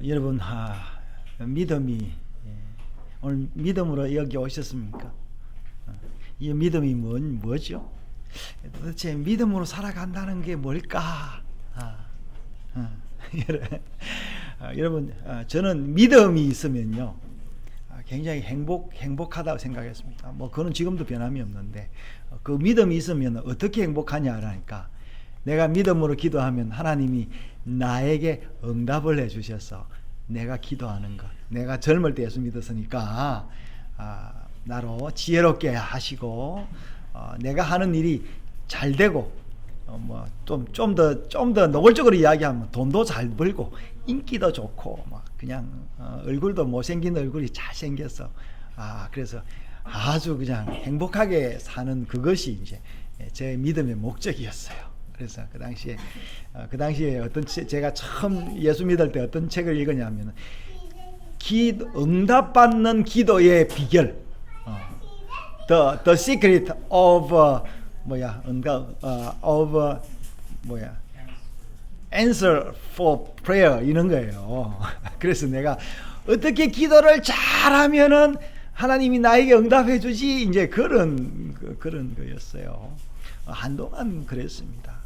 여러분, 믿음이 오늘 믿음으로 여기 오셨습니까? 이 믿음이 뭐죠? 도대체 믿음으로 살아간다는 게 뭘까? 여러분, 저는 믿음이 있으면요, 굉장히 행복하다고 생각했습니다. 뭐 그건 지금도 변함이 없는데, 그 믿음이 있으면 어떻게 행복하냐라니까, 내가 믿음으로 기도하면 하나님이 나에게 응답을 해주셔서 내가 기도하는 것, 내가 젊을 때 예수 믿었으니까 나로 지혜롭게 하시고, 내가 하는 일이 잘 되고, 뭐 좀 더 노골적으로 이야기하면 돈도 잘 벌고 인기도 좋고, 막 그냥 얼굴도 못생긴 얼굴이 잘 생겼어. 그래서 아주 그냥 행복하게 사는 그것이 이제 제 믿음의 목적이었어요. 그래서 그 당시에 제가 처음 예수 믿을 때 어떤 책을 읽었냐면, 응답받는 기도의 비결, The Secret of Answer for Prayer, 이런 거예요. 그래서 내가 어떻게 기도를 잘하면은 하나님이 나에게 응답해 주지, 이제 그런 거였어요. 한동안 그랬습니다.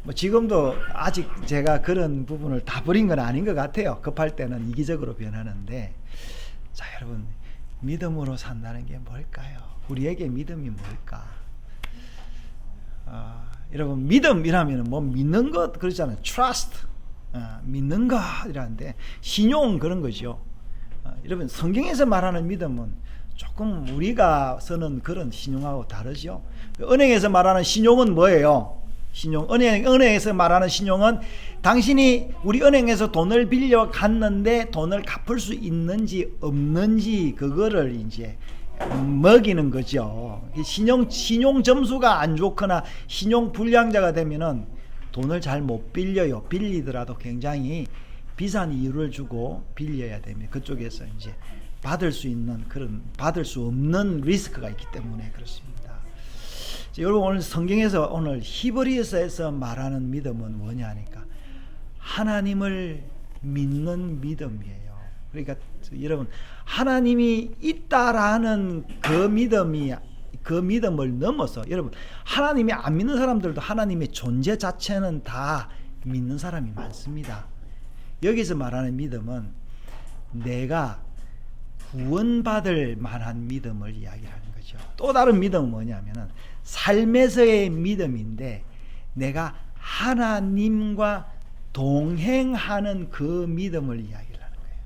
뭐 지금도 아직 제가 그런 부분을 다 버린 건 아닌 것 같아요. 급할 때는 이기적으로 변하는데, 자, 여러분, 믿음으로 산다는 게 뭘까요? 우리에게 믿음이 뭘까? 여러분, 믿음이라면 뭐 믿는 것 그러잖아요. Trust, 믿는 것이라는데, 신용 그런 거죠. 여러분, 성경에서 말하는 믿음은 조금 우리가 쓰는 그런 신용하고 다르죠. 은행에서 말하는 신용은 뭐예요? 은행에서 말하는 신용은 당신이 우리 은행에서 돈을 빌려 갔는데 돈을 갚을 수 있는지 없는지 그거를 이제 먹이는 거죠. 신용 점수가 안 좋거나 신용 불량자가 되면은 돈을 잘 못 빌려요. 빌리더라도 굉장히 비싼 이유를 주고 빌려야 됩니다. 그쪽에서 이제 받을 수 없는 리스크가 있기 때문에 그렇습니다. 여러분, 오늘 성경에서 오늘 히브리서에서 말하는 믿음은 뭐냐니까, 하나님을 믿는 믿음이에요. 그러니까 여러분, 하나님이 있다라는 그 믿음을 넘어서, 여러분, 하나님이 안 믿는 사람들도 하나님의 존재 자체는 다 믿는 사람이 많습니다. 여기서 말하는 믿음은 내가 구원받을 만한 믿음을 이야기하는 거죠. 또 다른 믿음은 뭐냐면은 삶에서의 믿음인데, 내가 하나님과 동행하는 그 믿음을 이야기를 하는 거예요.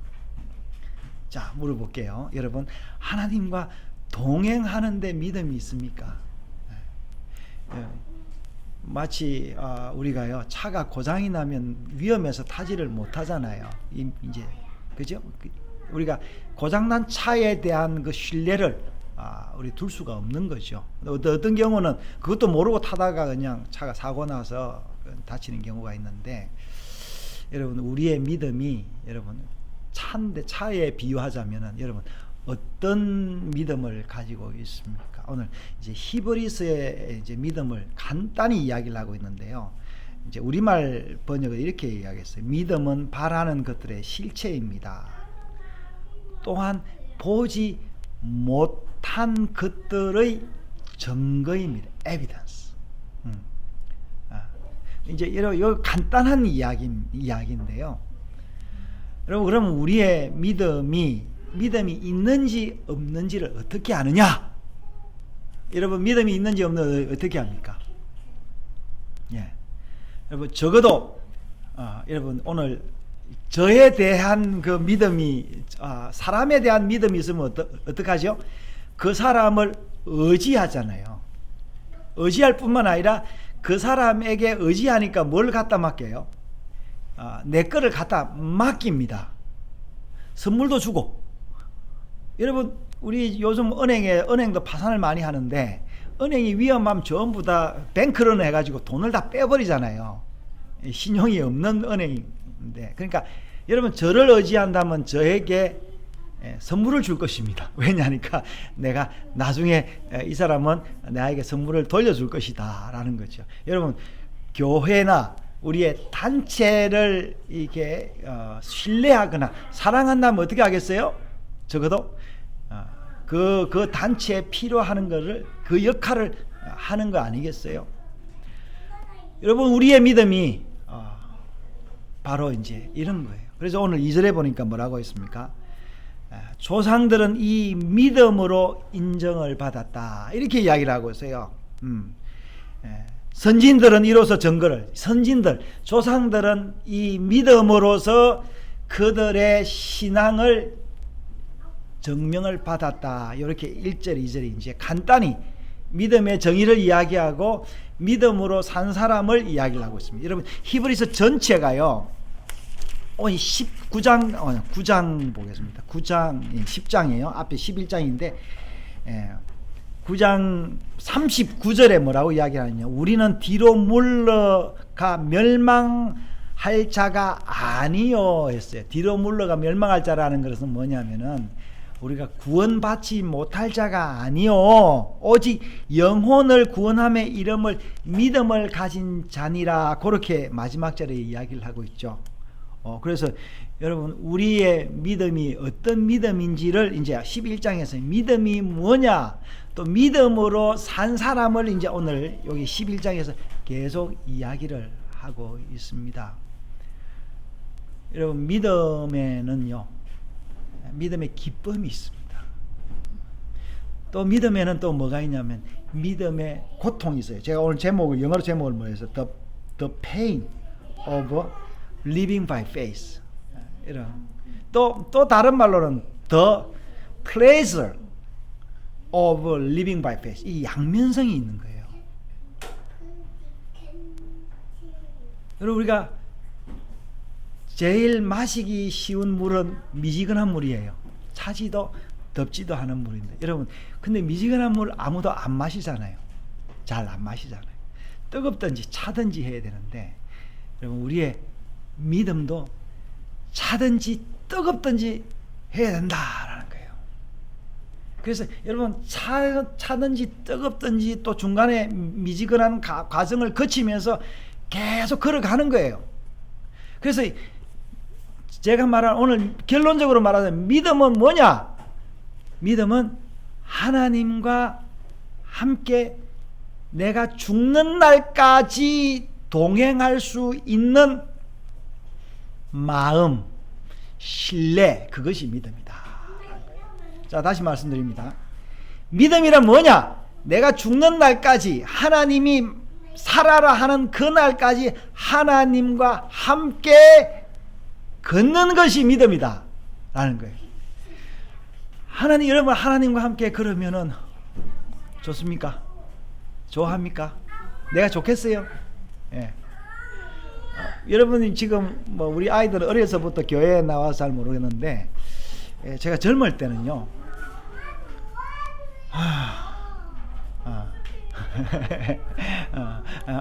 자, 물어볼게요. 여러분, 하나님과 동행하는데 믿음이 있습니까? 마치 우리가요, 차가 고장이 나면 위험해서 타지를 못하잖아요. 이제 그죠? 우리가 고장난 차에 대한 그 신뢰를 우리 둘 수가 없는 거죠. 어떤 경우는 그것도 모르고 타다가 그냥 차가 사고 나서 다치는 경우가 있는데, 여러분, 우리의 믿음이, 여러분, 차에 비유하자면은, 여러분, 어떤 믿음을 가지고 있습니까? 오늘 이제 히브리서의 이제 믿음을 간단히 이야기를 하고 있는데요. 이제 우리말 번역을 이렇게 이야기했어요. 믿음은 바라는 것들의 실체입니다. 또한 보지 못한 것들의 증거입니다. evidence. 이제 이런 간단한 이야기인데요. 여러분, 그러면 우리의 믿음이 있는지 없는지를 어떻게 아느냐? 여러분, 믿음이 있는지 없는지 어떻게 합니까? 예. 여러분, 적어도 여러분, 오늘 저에 대한 그 믿음이, 사람에 대한 믿음이 있으면 어떡하죠? 그 사람을 의지하잖아요. 의지할 뿐만 아니라 그 사람에게 의지하니까 뭘 갖다 맡겨요? 내 거를 갖다 맡깁니다. 선물도 주고. 여러분, 우리 요즘 은행도 파산을 많이 하는데, 은행이 위험하면 전부 다 뱅크런 해가지고 돈을 다 빼버리잖아요. 신용이 없는 은행인데, 그러니까 여러분, 저를 의지한다면 저에게 선물을 줄 것입니다. 왜냐하니까 내가 나중에 이 사람은 나에게 선물을 돌려줄 것이다 라는 거죠. 여러분, 교회나 우리의 단체를 이렇게 신뢰하거나 사랑한다면 어떻게 하겠어요? 적어도 그 단체에 필요하는 거를 그 역할을 하는 거 아니겠어요? 여러분 우리의 믿음이 바로 이제 이런 거예요. 그래서 오늘 2절에 보니까 뭐라고 했습니까? 조상들은 이 믿음으로 인정을 받았다 이렇게 이야기를 하고 있어요. 선진들은 이로써 증거를 선진들 조상들은 이 믿음으로서 그들의 신앙을 증명을 받았다. 이렇게 1절 2절이 이제 간단히 믿음의 정의를 이야기하고 믿음으로 산 사람을 이야기를 하고 있습니다. 여러분 히브리서 전체가요. 오늘 9장 보겠습니다. 9장 10장이에요. 앞에 11장인데 9장 39절에 뭐라고 이야기하느냐. 우리는 뒤로 물러가 멸망할 자가 아니요 했어요. 뒤로 물러가 멸망할 자라는 것은 뭐냐면은 우리가 구원받지 못할 자가 아니요 오직 영혼을 구원함의 이름을 믿음을 가진 자니라. 그렇게 마지막 절에 이야기를 하고 있죠. 그래서 여러분 우리의 믿음이 어떤 믿음인지를 이제 11장에서 믿음이 뭐냐 또 믿음으로 산 사람을 이제 오늘 여기 11장에서 계속 이야기를 하고 있습니다. 여러분 믿음에는요 믿음의 기쁨이 있습니다. 또 믿음에는 또 뭐가 있냐면 믿음의 고통이 있어요. 제가 오늘 영어로 제목을 뭐해서 The pain of living by faith. 이런 또 다른 말로는 The pleasure of living by faith. 이 양면성이 있는 거예요. 여러분 우리가 제일 마시기 쉬운 물은 미지근한 물이에요. 차지도 덥지도 않은 물인데 여러분 근데 미지근한 물 아무도 안 마시잖아요. 잘 안 마시잖아요. 뜨겁든지 차든지 해야 되는데 여러분 우리의 믿음도 차든지 뜨겁든지 해야 된다라는 거예요. 그래서 여러분 차든지 뜨겁든지 또 중간에 미지근한 과정을 거치면서 계속 걸어가는 거예요. 그래서 제가 말한 오늘 결론적으로 말하자면 믿음은 뭐냐? 믿음은 하나님과 함께 내가 죽는 날까지 동행할 수 있는 마음, 신뢰, 그것이 믿음이다. 자, 다시 말씀드립니다. 믿음이란 뭐냐? 내가 죽는 날까지 하나님이 살아라 하는 그 날까지 하나님과 함께 걷는 것이 믿음이다 라는 거예요. 여러분 하나님과 함께 걸으면은 좋습니까? 좋아합니까? 내가 좋겠어요? 예. 여러분이 지금 뭐 우리 아이들은 어려서부터 교회에 나와서 잘 모르겠는데 제가 젊을 때는요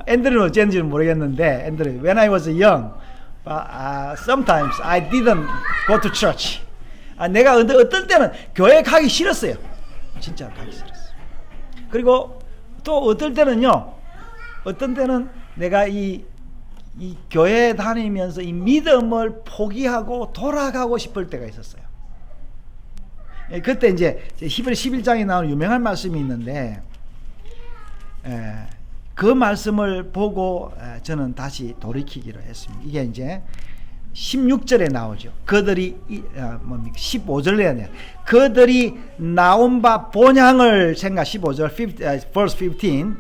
앤드류는 어쩐지는 모르겠는데 when I was young sometimes I didn't go to church. 내가 어떨 때는 교회 가기 싫었어요. 진짜 가기 싫었어요. 그리고 또 어떨 때는요 어떤 때는 내가 이 교회 다니면서 이 믿음을 포기하고 돌아가고 싶을 때가 있었어요. 그때 이제 히브리 11장에 나오는 유명한 말씀이 있는데 그 말씀을 보고 저는 다시 돌이키기로 했습니다. 이게 이제 16절에 나오죠. 그들이 15절에 나와요. 그들이 나온 바 본향을 생각 15절 verse 15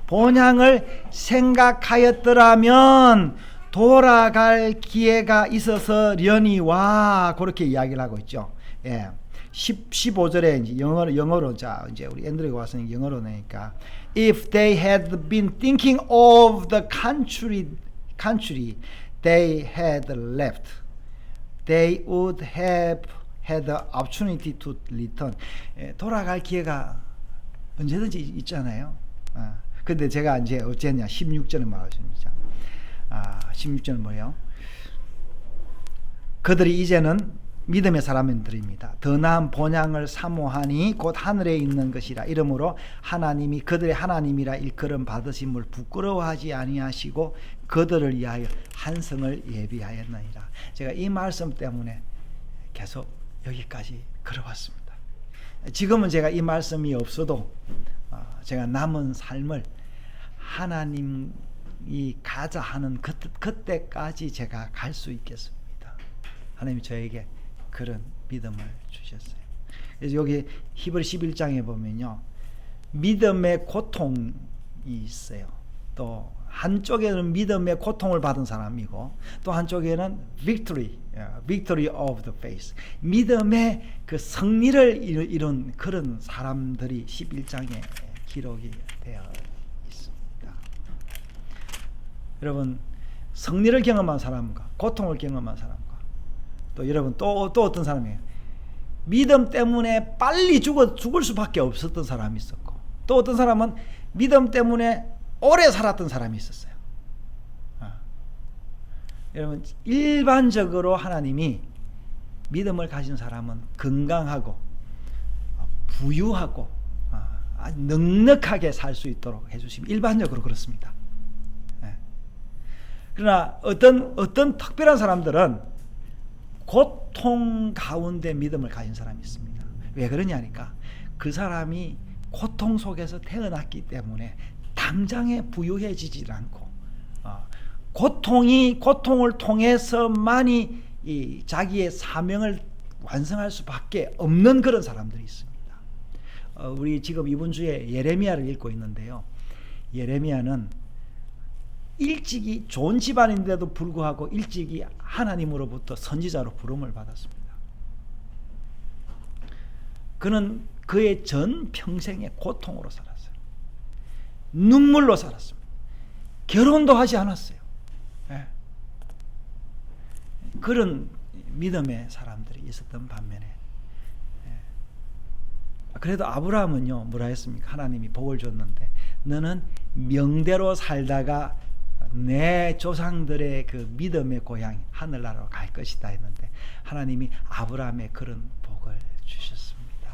본향을 생각하였더라면 돌아갈 기회가 있어서려니와 그렇게 이야기를 하고 있죠. 15절에 이제 영어로 자 이제 우리 앤드류가 와서 영어로 내니까 if they had been thinking of the country they had left, they would have had the opportunity to return. 돌아갈 기회가 언제든지 있잖아요. 근데 제가 이제 어쨌냐 16절에 말하십니다. 16절은 뭐예요? 그들이 이제는 믿음의 사람들입니다. 더 나은 본향을 사모하니 곧 하늘에 있는 것이라. 이러므로 하나님이 그들의 하나님이라 일컬음 받으심을 부끄러워하지 아니하시고 그들을 위하여 한 성을 예비하였느니라. 제가 이 말씀 때문에 계속 여기까지 걸어왔습니다. 지금은 제가 이 말씀이 없어도 제가 남은 삶을 하나님이 가자 하는 그때까지 제가 갈 수 있겠습니다. 하나님이 저에게 그런 믿음을 주셨어요. 그래서 여기 히브리 11장에 보면요, 믿음의 고통이 있어요. 또 한쪽에는 믿음의 고통을 받은 사람이고 또 한쪽에는 victory of the faith, 믿음의 그 승리를 이룬 그런 사람들이 11장에 기록이 되어 있습니다. 여러분, 승리를 경험한 사람과 고통을 경험한 사람과 또 여러분 또 어떤 사람이에요? 믿음 때문에 빨리 죽을 수밖에 없었던 사람이 있었고 또 어떤 사람은 믿음 때문에 오래 살았던 사람이 있었어요. 여러분, 일반적으로 하나님이 믿음을 가진 사람은 건강하고 부유하고 넉넉하게 살 수 있도록 해주시면 일반적으로 그렇습니다. 그러나 어떤 특별한 사람들은 고통 가운데 믿음을 가진 사람이 있습니다. 왜 그러냐니까 그 사람이 고통 속에서 태어났기 때문에 당장에 부유해지질 않고 고통을 통해서만이 이 자기의 사명을 완성할 수밖에 없는 그런 사람들이 있습니다. 우리 지금 이번 주에 예레미야를 읽고 있는데요. 예레미야는 일찍이 좋은 집안인데도 불구하고 일찍이 하나님으로부터 선지자로 부름을 받았습니다. 그는 그의 전 평생의 고통으로 살았어요. 눈물로 살았습니다. 결혼도 하지 않았어요. 그런 믿음의 사람들이 있었던 반면에 그래도 아브라함은요, 뭐라 했습니까? 하나님이 복을 줬는데 너는 명대로 살다가 내 조상들의 그 믿음의 고향 하늘나라로 갈 것이다 했는데 하나님이 아브라함의 그런 복을 주셨습니다.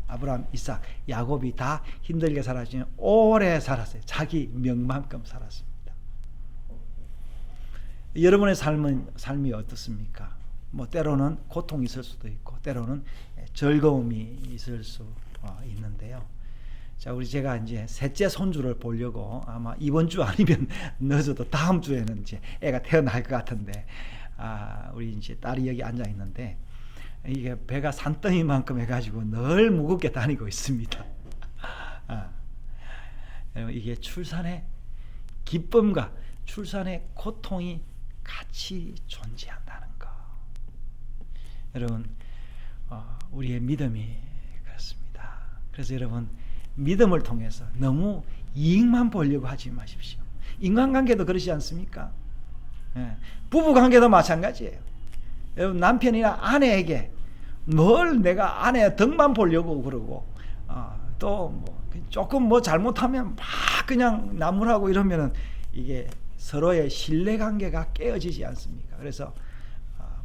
아브라함, 이삭, 야곱이 다 힘들게 살았지만 오래 살았어요. 자기 명만큼 살았습니다. 여러분의 삶이 어떻습니까? 뭐 때로는 고통이 있을 수도 있고 때로는 즐거움이 있을 수 있는데요. 자, 제가 이제 셋째 손주를 보려고 아마 이번 주 아니면 늦어도 다음 주에는 이제 애가 태어날 것 같은데, 우리 이제 딸이 여기 앉아 있는데 이게 배가 산더미만큼 해가지고 늘 무겁게 다니고 있습니다. 이게 출산의 기쁨과 출산의 고통이 같이 존재한다는 거. 여러분, 우리의 믿음이 그렇습니다. 그래서 여러분, 믿음을 통해서 너무 이익만 보려고 하지 마십시오. 인간관계도 그렇지 않습니까? 부부관계도 마찬가지예요. 여러분, 남편이나 아내에게 뭘 내가 아내 덕만 보려고 그러고 또 뭐 조금 뭐 잘못하면 막 그냥 나무라고 이러면은 이게 서로의 신뢰관계가 깨어지지 않습니까? 그래서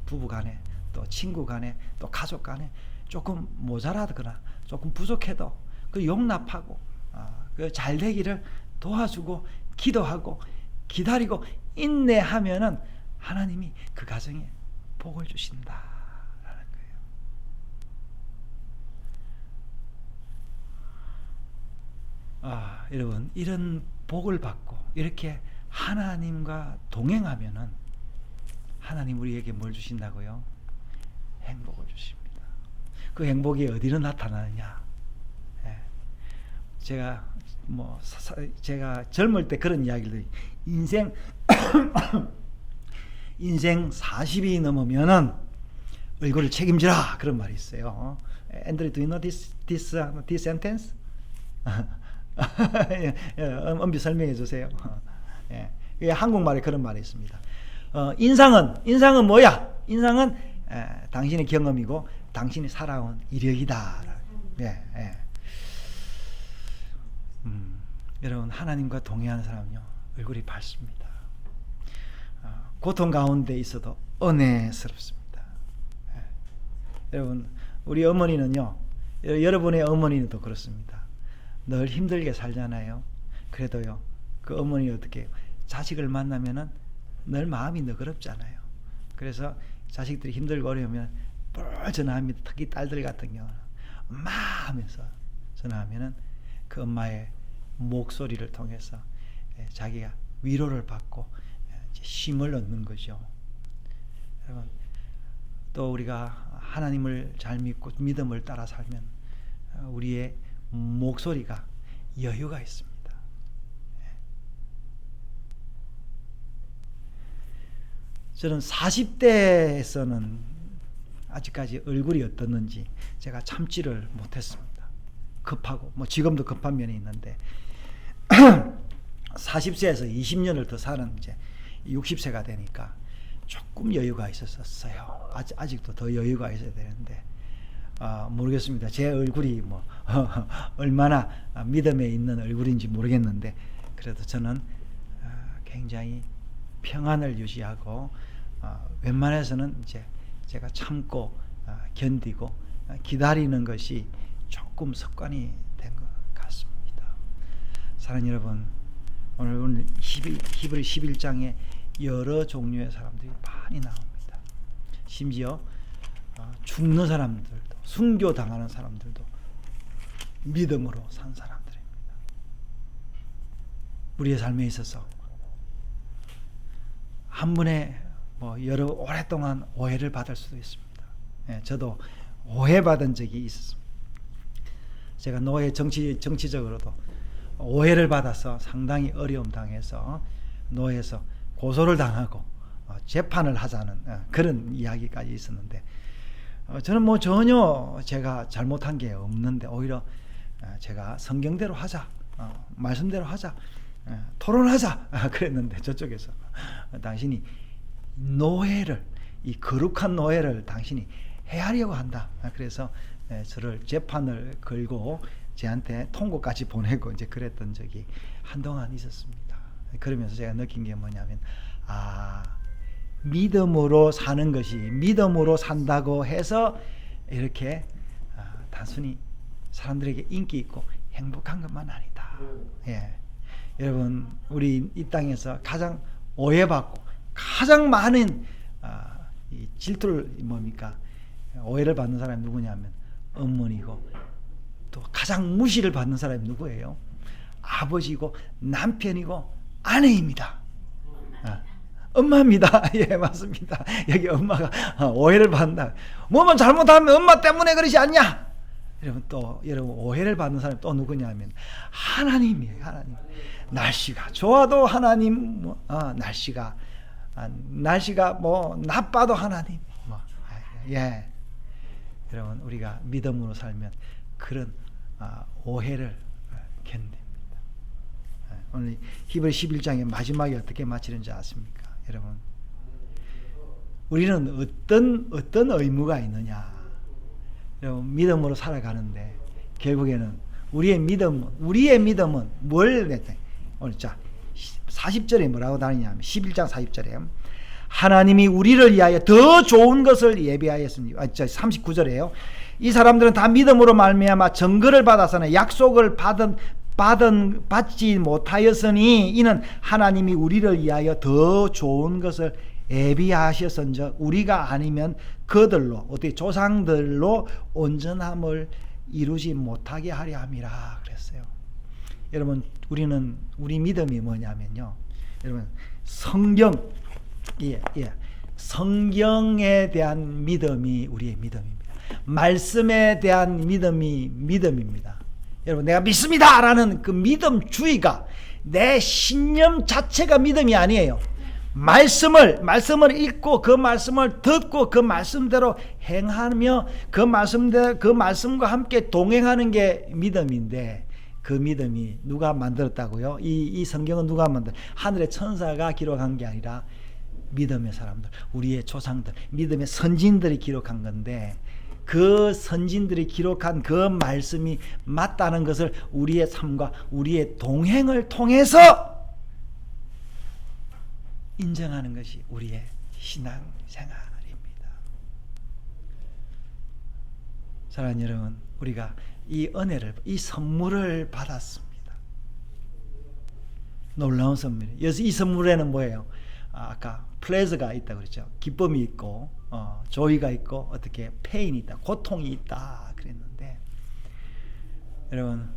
부부간에 또 친구간에 또 가족간에 조금 모자라거나 조금 부족해도 그 용납하고 그 잘 되기를 도와주고 기도하고 기다리고 인내하면은 하나님이 그 가정에 복을 주신다라는 거예요. 여러분, 이런 복을 받고 이렇게 하나님과 동행하면은 하나님 우리에게 뭘 주신다고요? 행복을 주십니다. 그 행복이 어디로 나타나느냐? 제가 젊을 때 그런 이야기를 인생 40이 넘으면은 얼굴을 책임지라 그런 말이 있어요. Andrew, do you know this sentence? 엄비 설명해 주세요. 한국말에 그런 말이 있습니다. 인상은 뭐야? 인상은 당신의 경험이고 당신이 살아온 이력이다. 여러분, 하나님과 동행하는 사람은요, 얼굴이 밝습니다. 고통 가운데 있어도 은혜스럽습니다. 여러분, 우리 어머니는요, 여러분의 어머니도 그렇습니다. 늘 힘들게 살잖아요. 그래도요, 그 어머니 어떻게 해요? 자식을 만나면은 늘 마음이 너그럽잖아요. 그래서 자식들이 힘들고 어려우면 뻘 전화합니다. 특히 딸들 같은 경우는 엄마 하면서 전화하면은 그 엄마의 목소리를 통해서 자기가 위로를 받고 힘을 얻는 거죠. 여러분, 또 우리가 하나님을 잘 믿고 믿음을 따라 살면 우리의 목소리가 여유가 있습니다. 저는 40대에서는 아직까지 얼굴이 어떻는지 제가 참지를 못했습니다. 급하고, 뭐 지금도 급한 면이 있는데 40세에서 20년을 더 사는 이제 60세가 되니까 조금 여유가 있었어요. 아직도 더 여유가 있어야 되는데 모르겠습니다. 제 얼굴이 뭐 얼마나 믿음에 있는 얼굴인지 모르겠는데 그래도 저는 굉장히 평안을 유지하고 웬만해서는 이제 제가 참고 견디고 기다리는 것이 조금 습관이 된 것 같습니다. 사랑하는 여러분, 오늘 히브리 11장에 여러 종류의 사람들이 많이 나옵니다. 심지어 죽는 사람들도, 순교당하는 사람들도 믿음으로 산 사람들입니다. 우리의 삶에 있어서 한 분의 여러 오랫동안 오해를 받을 수도 있습니다. 저도 오해받은 적이 있었습니다. 제가 노예 정치적으로도 오해를 받아서 상당히 어려움 당해서 노예에서 고소를 당하고 재판을 하자는 그런 이야기까지 있었는데 저는 전혀 제가 잘못한 게 없는데 오히려 제가 성경대로 하자, 말씀대로 하자, 토론하자 그랬는데 저쪽에서 당신이 노예를, 이 거룩한 노예를 당신이 해하려고 한다. 그래서 저를 재판을 걸고 제한테 통고까지 보내고 이제 그랬던 적이 한동안 있었습니다. 그러면서 제가 느낀 게 뭐냐면 믿음으로 사는 것이, 믿음으로 산다고 해서 이렇게 단순히 사람들에게 인기 있고 행복한 것만 아니다. 여러분, 우리 이 땅에서 가장 오해받고 가장 많은 이 질투를 오해를 받는 사람이 누구냐면 어머니고, 또 가장 무시를 받는 사람이 누구예요? 아버지고 남편이고 아내입니다. 엄마입니다. 예, 맞습니다. 여기 엄마가 오해를 받는다. 뭐만 잘못하면 엄마 때문에 그러지 않냐? 여러분 오해를 받는 사람이 또 누구냐면 하나님이에요. 하나님. 날씨가 좋아도 하나님, 날씨가 나빠도 하나님. 여러분, 우리가 믿음으로 살면 그런 오해를 견딥니다. 오늘 히브리 11장의 마지막에 어떻게 마치는지 아십니까? 여러분, 우리는 어떤 의무가 있느냐? 여러분, 믿음으로 살아가는데 결국에는 우리의 믿음은 뭘 냈대? 오늘 40절에 뭐라고 다니냐면 11장 40절에 하나님이 우리를 위하여 더 좋은 것을 예비하였으니 39절에요. 이 사람들은 다 믿음으로 말미암아 증거를 받아서는 약속을 받지 못하였으니 이는 하나님이 우리를 위하여 더 좋은 것을 예비하셨은즉 우리가 아니면 그들로, 조상들로 온전함을 이루지 못하게 하려 함이라 그랬어요. 여러분, 우리 믿음이 뭐냐면요, 여러분, 성경에 대한 믿음이 우리의 믿음입니다. 말씀에 대한 믿음이 믿음입니다. 여러분, 내가 믿습니다 라는 그 믿음주의가, 내 신념 자체가 믿음이 아니에요. 말씀을 읽고 그 말씀을 듣고 그 말씀대로 행하며 그 말씀과 함께 동행하는 게 믿음인데, 그 믿음이 누가 만들었다고요? 이 성경은 누가 하늘의 천사가 기록한 게 아니라 믿음의 사람들, 우리의 조상들, 믿음의 선진들이 기록한 건데, 그 선진들이 기록한 그 말씀이 맞다는 것을 우리의 삶과 우리의 동행을 통해서 인정하는 것이 우리의 신앙생활입니다. 사랑하는 여러분, 우리가 이 은혜를, 이 선물을 받았습니다. 놀라운 선물. 여기서 이 선물에는 뭐예요? 아까 플레저가 있다 그랬죠. 기쁨이 있고 조의가 있고 어떻게 페인이 있다, 고통이 있다 그랬는데, 여러분,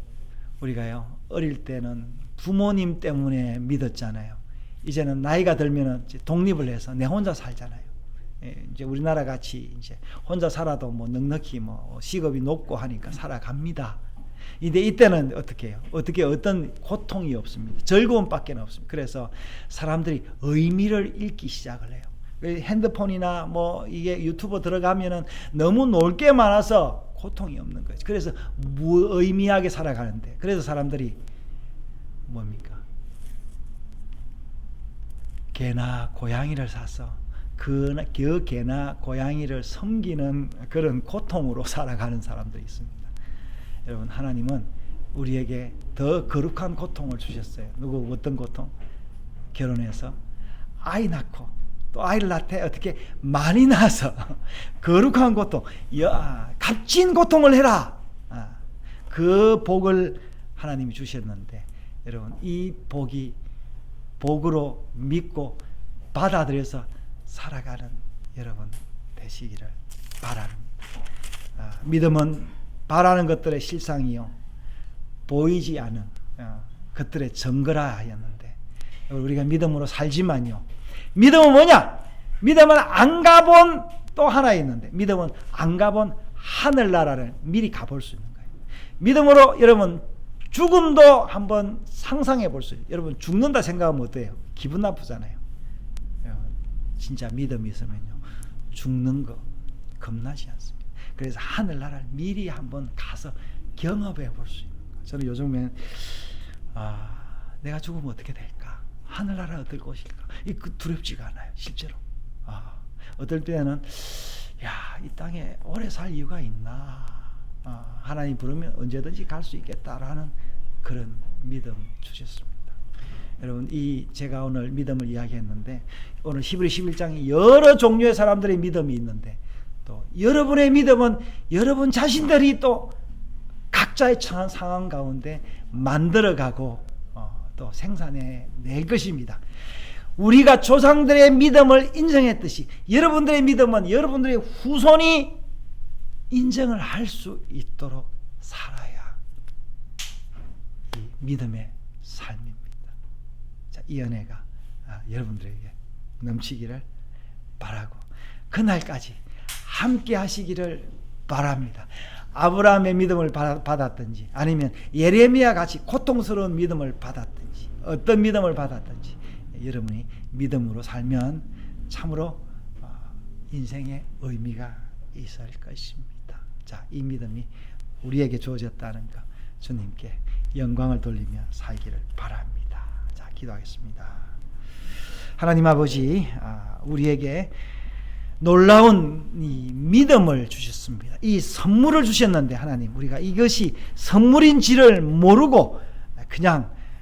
우리가요 어릴 때는 부모님 때문에 믿었잖아요. 이제는 나이가 들면은 이제 독립을 해서 내 혼자 살잖아요. 이제 우리나라 같이 이제 혼자 살아도 뭐 넉넉히 뭐 시급이 높고 하니까 살아갑니다. 근데 이때는 어떻게 해요? 어떤 고통이 없습니다. 즐거움밖에 없습니다. 그래서 사람들이 의미를 잃기 시작을 해요. 핸드폰이나 뭐 이게 유튜브 들어가면은 너무 놀 게 많아서 고통이 없는 거예요. 그래서 무의미하게 살아가는데, 그래서 사람들이 뭡니까? 개나 고양이를 사서 그 개나 고양이를 섬기는 그런 고통으로 살아가는 사람들이 있습니다. 여러분, 하나님은 우리에게 더 거룩한 고통을 주셨어요. 어떤 고통? 결혼해서 아이 낳고 또 아이를 낳되 어떻게 많이 낳아서 거룩한 고통, 값진 고통을 해라. 그 복을 하나님이 주셨는데, 여러분, 이 복이 복으로 믿고 받아들여서 살아가는 여러분 되시기를 바랍니다. 믿음은 바라는 것들의 실상이요 보이지 않은 것들의 증거라 하였는데, 우리가 믿음으로 살지만요, 믿음은 뭐냐? 믿음은 안 가본 또 하나 있는데, 믿음은 안 가본 하늘나라를 미리 가볼 수 있는 거예요. 믿음으로 여러분 죽음도 한번 상상해 볼 수 있어요. 여러분, 죽는다 생각하면 어때요? 기분 나쁘잖아요. 진짜 믿음이 있으면요 죽는 거 겁나지 않습니다. 그래서 하늘나라를 미리 한번 가서 경험해 볼 수 있는 거예요. 저는 요즘엔 내가 죽으면 어떻게 될까? 하늘나라 어떨 것일까? 두렵지가 않아요. 실제로. 어떨 때는 이 땅에 오래 살 이유가 있나? 하나님 부르면 언제든지 갈 수 있겠다라는 그런 믿음 주셨습니다. 여러분, 제가 오늘 믿음을 이야기했는데, 오늘 히브리 11장에 여러 종류의 사람들의 믿음이 있는데, 또 여러분의 믿음은 여러분 자신들이 또 각자의 처한 상황 가운데 만들어가고 또 생산해 낼 것입니다. 우리가 조상들의 믿음을 인정했듯이 여러분들의 믿음은 여러분들의 후손이 인정을 할 수 있도록 살아야 이 믿음의 삶입니다. 자, 이 은혜가 여러분들에게 넘치기를 바라고, 그날까지 함께 하시기를 바랍니다. 아브라함의 믿음을 받았든지, 아니면 예레미야 같이 고통스러운 믿음을 받았든지, 어떤 믿음을 받았든지, 여러분이 믿음으로 살면 참으로 인생의 의미가 있을 것입니다. 자, 이 믿음이 우리에게 주어졌다는 것, 주님께 영광을 돌리며 살기를 바랍니다. 자, 기도하겠습니다. 하나님 아버지, 우리에게 놀라운 이 믿음을 주셨습니다. 이 선물을 주셨는데, 하나님, 우리가 이것이 선물인지를 모르고 그냥